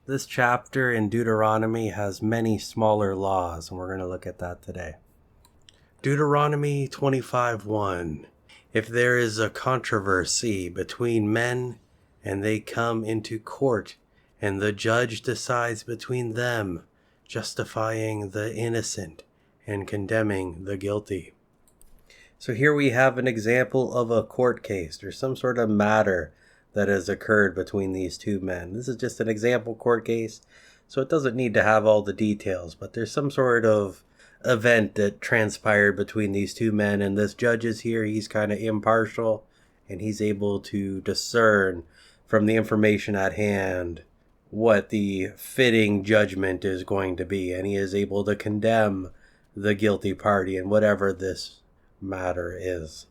This chapter in Deuteronomy has many smaller laws, and we're going to look at that today. Deuteronomy 25:1. If there is a controversy between men, and they come into court, and the judge decides between them, justifying the innocent and condemning the guilty. So here we have an example of a court case, or some sort of matter that has occurred between these two men. This is just an example court case, so it doesn't need to have all the details, but there's some sort of event that transpired between these two men, and this judge is here. He's kind of impartial, and he's able to discern from the information at hand what the fitting judgment is going to be, and he is able to condemn the guilty party in whatever this matter is.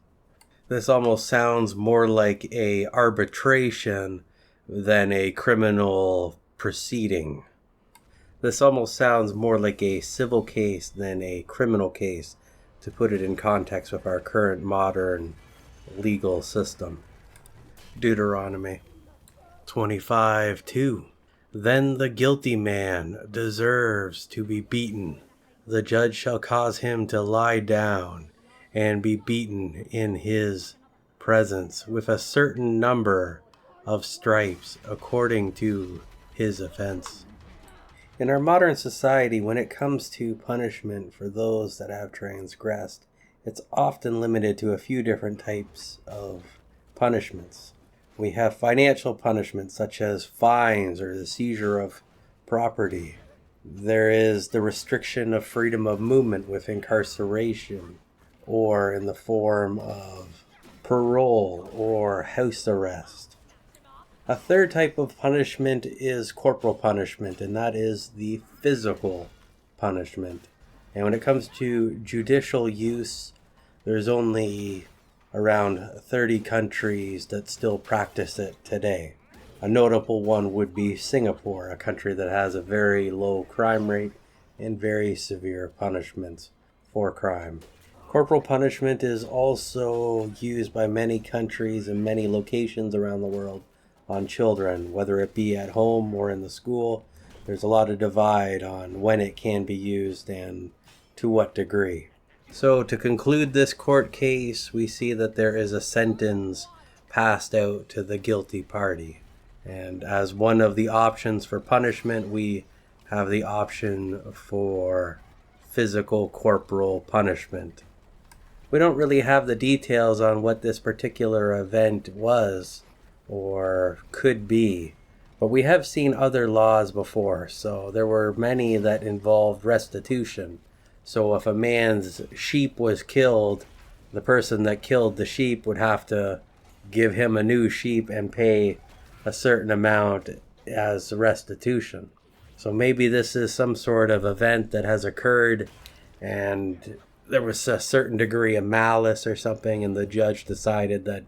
This almost sounds more like a arbitration than a criminal proceeding. This almost sounds more like a civil case than a criminal case, to put it in context with our current modern legal system. Deuteronomy 25:2. Then the guilty man deserves to be beaten. The judge shall cause him to lie down and be beaten in his presence with a certain number of stripes according to his offense. In our modern society, when it comes to punishment for those that have transgressed, it's often limited to a few different types of punishments. We have financial punishments such as fines or the seizure of property. There is the restriction of freedom of movement with incarceration, or in the form of parole or house arrest. A third type of punishment is corporal punishment, and that is the physical punishment. And when it comes to judicial use, there's only around 30 countries that still practice it today. A notable one would be Singapore, a country that has a very low crime rate and very severe punishments for crime. Corporal punishment is also used by many countries and many locations around the world on children, whether it be at home or in the school. There's a lot of divide on when it can be used and to what degree. So to conclude this court case, we see that there is a sentence passed out to the guilty party. And as one of the options for punishment, we have the option for physical corporal punishment. We don't really have the details on what this particular event was or could be, but we have seen other laws before. So there were many that involved restitution. So if a man's sheep was killed, the person that killed the sheep would have to give him a new sheep and pay a certain amount as restitution. So maybe this is some sort of event that has occurred and there was a certain degree of malice or something, and the judge decided that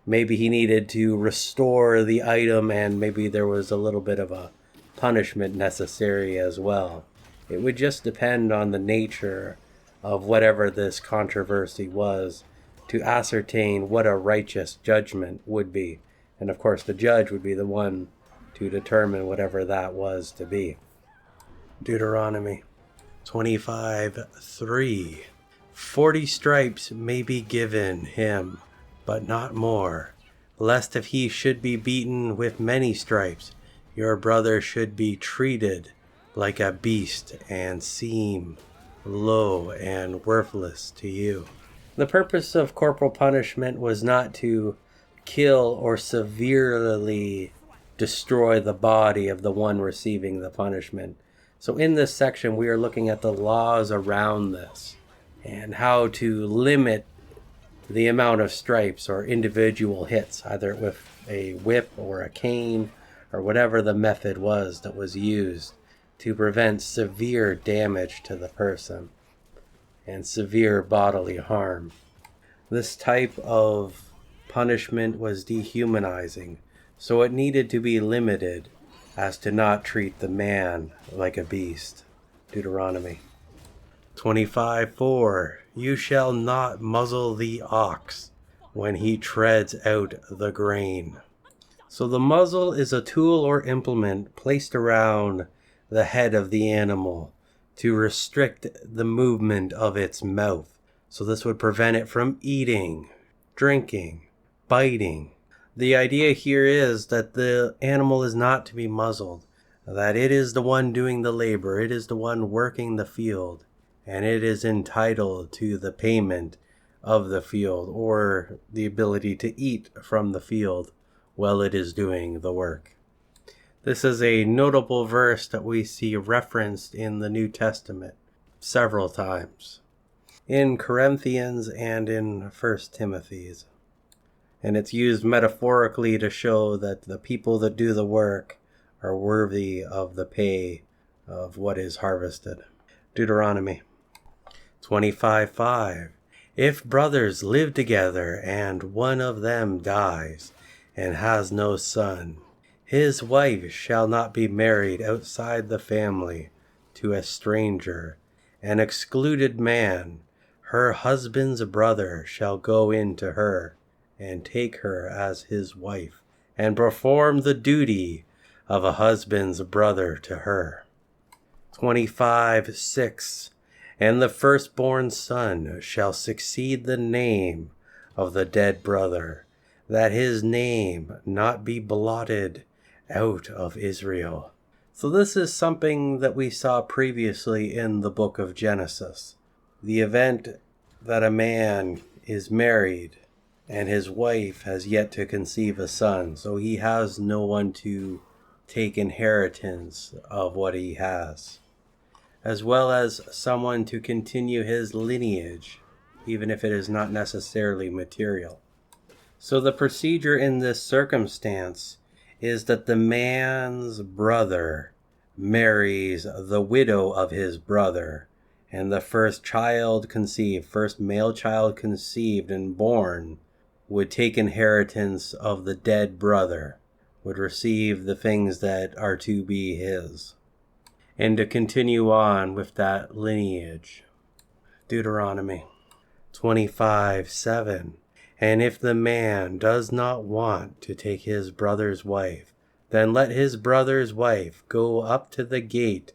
maybe he needed to restore the item, and maybe there was a little bit of a punishment necessary as well. It would just depend on the nature of whatever this controversy was to ascertain what a righteous judgment would be. And of course, the judge would be the one to determine whatever that was to be. Deuteronomy 25:3. 40 stripes may be given him, but not more, lest if he should be beaten with many stripes, your brother should be treated like a beast and seem low and worthless to you. The purpose of corporal punishment was not to kill or severely destroy the body of the one receiving the punishment. So in this section, we are looking at the laws around this and how to limit the amount of stripes or individual hits, either with a whip or a cane or whatever the method was that was used to prevent severe damage to the person and severe bodily harm. This type of punishment was dehumanizing, so it needed to be limited as to not treat the man like a beast. Deuteronomy 25:4. You shall not muzzle the ox when he treads out the grain. So the muzzle is a tool or implement placed around the head of the animal to restrict the movement of its mouth. So this would prevent it from eating, drinking, biting. The idea here is that the animal is not to be muzzled, that it is the one doing the labor, it is the one working the field, and it is entitled to the payment of the field or the ability to eat from the field while it is doing the work. This is a notable verse that we see referenced in the New Testament several times, in Corinthians and in 1 Timothy's. And it's used metaphorically to show that the people that do the work are worthy of the pay of what is harvested. Deuteronomy 25:5. If brothers live together and one of them dies and has no son, his wife shall not be married outside the family to a stranger, an excluded man. Her husband's brother shall go in to her and take her as his wife, and perform the duty of a husband's brother to her. 25:6. And the firstborn son shall succeed the name of the dead brother, that his name not be blotted out of Israel. So this is something that we saw previously in the book of Genesis. The event that a man is married and his wife has yet to conceive a son, so he has no one to take inheritance of what he has, as well as someone to continue his lineage, even if it is not necessarily material. So the procedure in this circumstance is that the man's brother marries the widow of his brother, and the first male child conceived and born would take inheritance of the dead brother, would receive the things that are to be his, and to continue on with that lineage. Deuteronomy 25:7. And if the man does not want to take his brother's wife, then let his brother's wife go up to the gate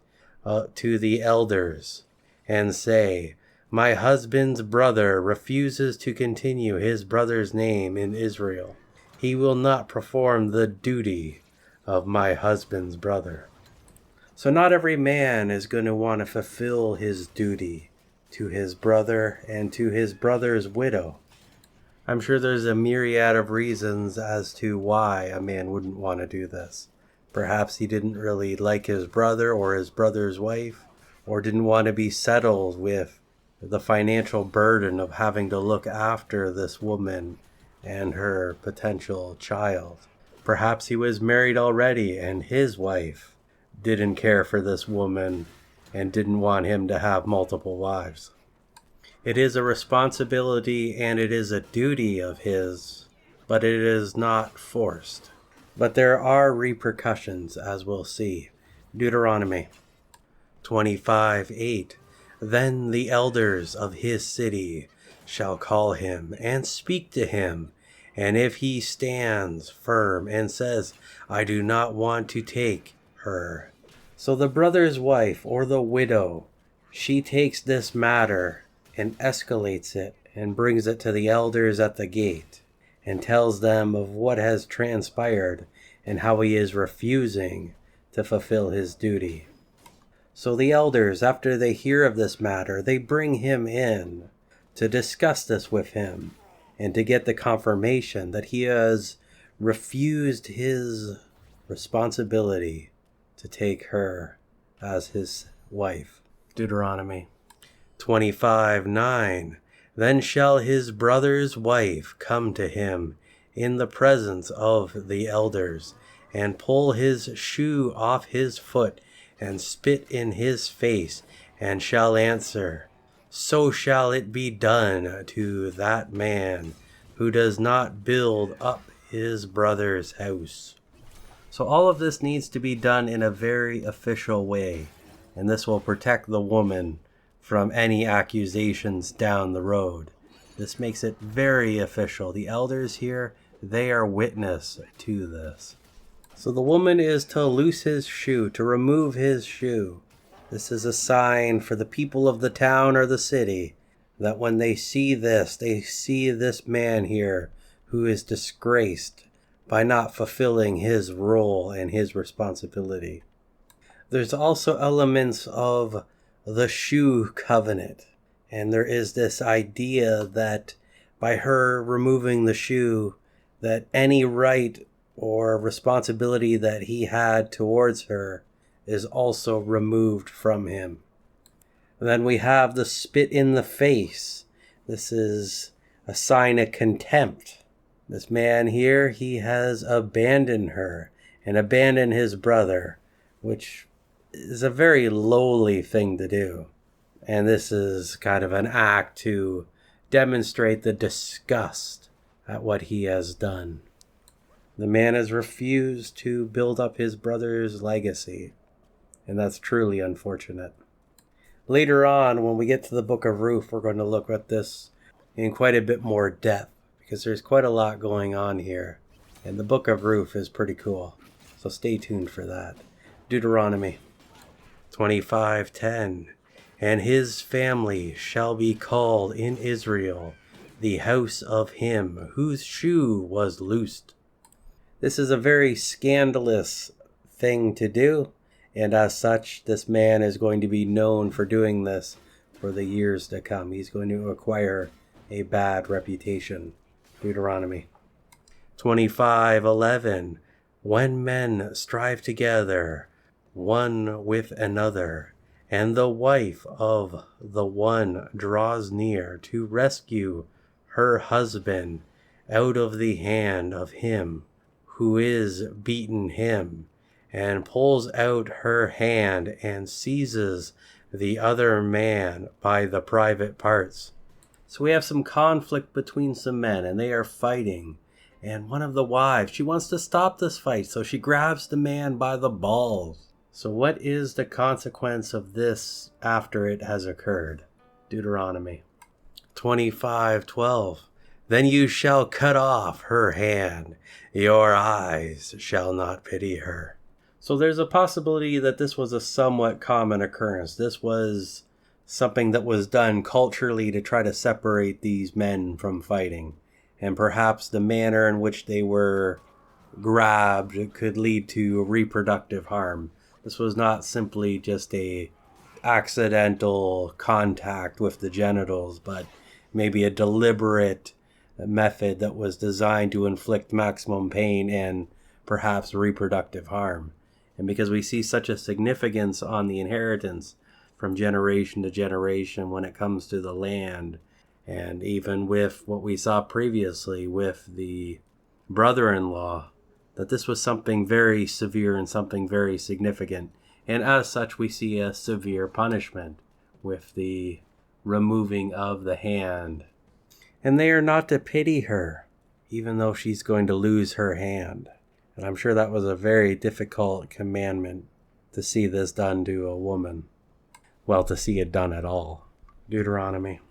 to the elders and say, my husband's brother refuses to continue his brother's name in Israel. He will not perform the duty of my husband's brother. So not every man is going to want to fulfill his duty to his brother and to his brother's widow. I'm sure there's a myriad of reasons as to why a man wouldn't want to do this. Perhaps he didn't really like his brother or his brother's wife, or didn't want to be settled with the financial burden of having to look after this woman and her potential child. Perhaps he was married already and his wife didn't care for this woman and didn't want him to have multiple wives. It is a responsibility and it is a duty of his, but it is not forced. But there are repercussions, as we'll see. Deuteronomy 25:8. Then the elders of his city shall call him and speak to him, and if he stands firm and says, I do not want to take her. So the brother's wife or the widow, she takes this matter and escalates it and brings it to the elders at the gate and tells them of what has transpired and how he is refusing to fulfill his duty. So the elders, after they hear of this matter, they bring him in to discuss this with him and to get the confirmation that he has refused his responsibility to take her as his wife. Deuteronomy 25:9. Then shall his brother's wife come to him in the presence of the elders, and pull his shoe off his foot, and spit in his face, and shall answer, so shall it be done to that man who does not build up his brother's house. So all of this needs to be done in a very official way, and this will protect the woman from any accusations down the road. This makes it very official. The elders here, they are witness to this. So the woman is to loose his shoe, to remove his shoe. This is a sign for the people of the town or the city that when they see this man here who is disgraced by not fulfilling his role and his responsibility. There's also elements of the shoe covenant. And there is this idea that by her removing the shoe, that any right or responsibility that he had towards her is also removed from him. And then we have the spit in the face. This is a sign of contempt. This man here, he has abandoned her and abandoned his brother, which is a very lowly thing to do. And this is kind of an act to demonstrate the disgust at what he has done. The man has refused to build up his brother's legacy, and that's truly unfortunate. Later on, when we get to the book of Ruth, we're going to look at this in quite a bit more depth, because there's quite a lot going on here. And the book of Ruth is pretty cool, so stay tuned for that. Deuteronomy 25:10. And his family shall be called in Israel the house of him whose shoe was loosed. This is a very scandalous thing to do, and as such, this man is going to be known for doing this for the years to come. He's going to acquire a bad reputation. Deuteronomy 25:11. When men strive together one with another, and the wife of the one draws near to rescue her husband out of the hand of him who is beaten him, and pulls out her hand and seizes the other man by the private parts. So we have some conflict between some men, and they are fighting. And one of the wives, she wants to stop this fight, so she grabs the man by the balls. So what is the consequence of this after it has occurred? Deuteronomy 25:12. Then you shall cut off her hand. Your eyes shall not pity her. So there's a possibility that this was a somewhat common occurrence. This was something that was done culturally to try to separate these men from fighting. And perhaps the manner in which they were grabbed could lead to reproductive harm. This was not simply just a accidental contact with the genitals, but maybe a deliberate method that was designed to inflict maximum pain and perhaps reproductive harm. And because we see such a significance on the inheritance from generation to generation when it comes to the land, and even with what we saw previously with the brother-in-law, that this was something very severe and something very significant. And as such, we see a severe punishment with the removing of the hand. And they are not to pity her, even though she's going to lose her hand. And I'm sure that was a very difficult commandment to see this done to a woman. Well, to see it done at all. Deuteronomy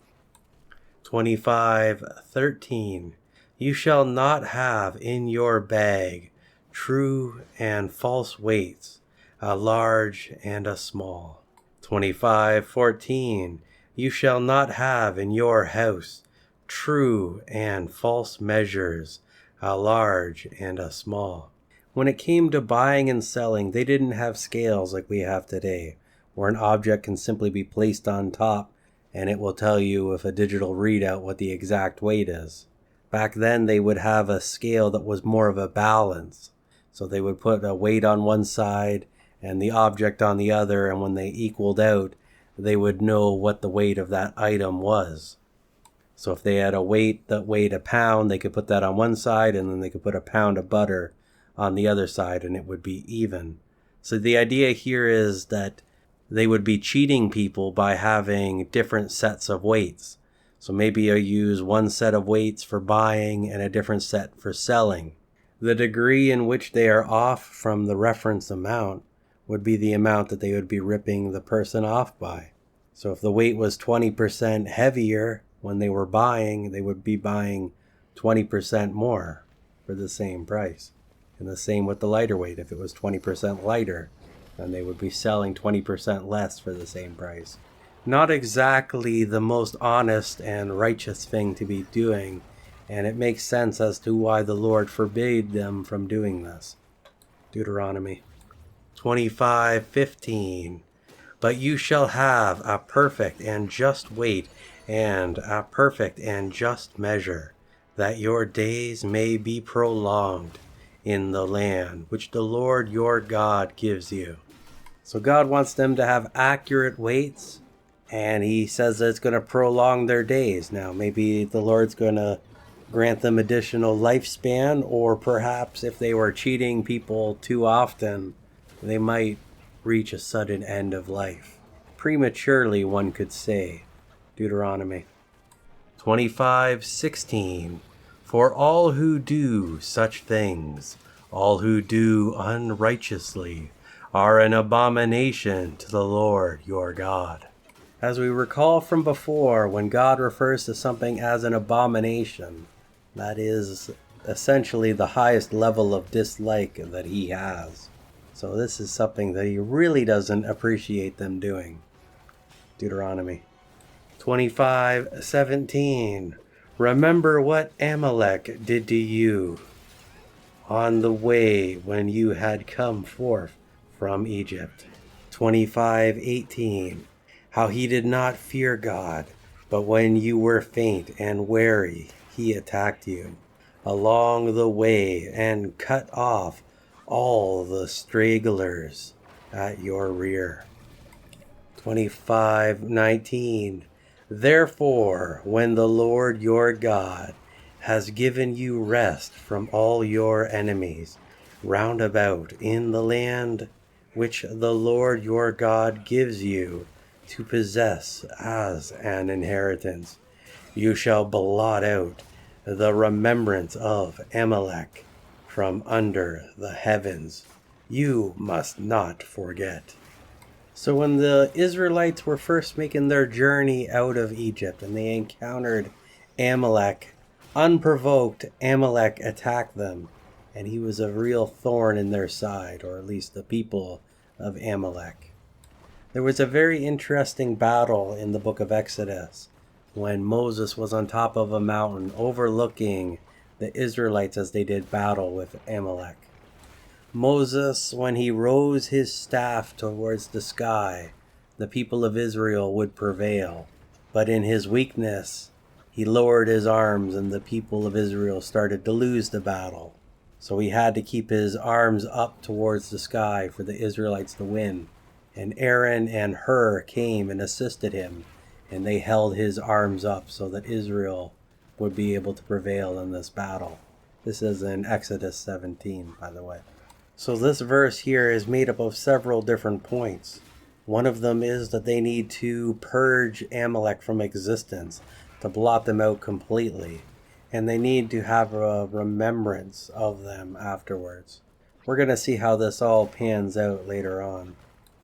25:13. You shall not have in your bag true and false weights, a large and a small. 25:14. You shall not have in your house true and false measures, a large and a small. When it came to buying and selling, they didn't have scales like we have today, where an object can simply be placed on top and it will tell you with a digital readout what the exact weight is. Back then, they would have a scale that was more of a balance. So they would put a weight on one side and the object on the other, and when they equaled out, they would know what the weight of that item was. So if they had a weight that weighed a pound, they could put that on one side, and then they could put a pound of butter on the other side, and it would be even. So the idea here is that they would be cheating people by having different sets of weights. So maybe you use one set of weights for buying and a different set for selling. The degree in which they are off from the reference amount would be the amount that they would be ripping the person off by. So if the weight was 20% heavier when they were buying, they would be buying 20% more. for the same price. And the same with the lighter weight. If it was 20% lighter, then they would be selling 20% less for the same price. Not exactly the most honest and righteous thing to be doing, and it makes sense as to why the Lord forbade them from doing this. Deuteronomy 25:15. But you shall have a perfect and just weight, and a perfect and just measure, that your days may be prolonged in the land which the Lord your God gives you. So God wants them to have accurate weights, and he says that it's going to prolong their days. Now, maybe the Lord's going to grant them additional lifespan, or perhaps if they were cheating people too often, they might reach a sudden end of life. Prematurely, one could say. Deuteronomy 25:16. For all who do such things, all who do unrighteously, are an abomination to the Lord your God. As we recall from before, when God refers to something as an abomination, that is essentially the highest level of dislike that he has. So this is something that he really doesn't appreciate them doing. Deuteronomy 25:17. Remember what Amalek did to you on the way when you had come forth from Egypt. 25:18. How he did not fear God, but when you were faint and weary, he attacked you along the way and cut off all the stragglers at your rear. 25:19. Therefore, when the Lord your God has given you rest from all your enemies round about in the land which the Lord your God gives you to possess as an inheritance, you shall blot out the remembrance of Amalek from under the heavens. You must not forget. So when the Israelites were first making their journey out of Egypt and they encountered Amalek, unprovoked, Amalek attacked them, and he was a real thorn in their side, or at least the people of Amalek. There was a very interesting battle in the book of Exodus when Moses was on top of a mountain overlooking the Israelites as they did battle with Amalek. Moses, when he rose his staff towards the sky, the people of Israel would prevail. But in his weakness, he lowered his arms and the people of Israel started to lose the battle. So he had to keep his arms up towards the sky for the Israelites to win. And Aaron and Hur came and assisted him, and they held his arms up so that Israel would be able to prevail in this battle. This is in Exodus 17, by the way. So this verse here is made up of several different points. One of them is that they need to purge Amalek from existence, to blot them out completely. And they need to have a remembrance of them afterwards. We're going to see how this all pans out later on.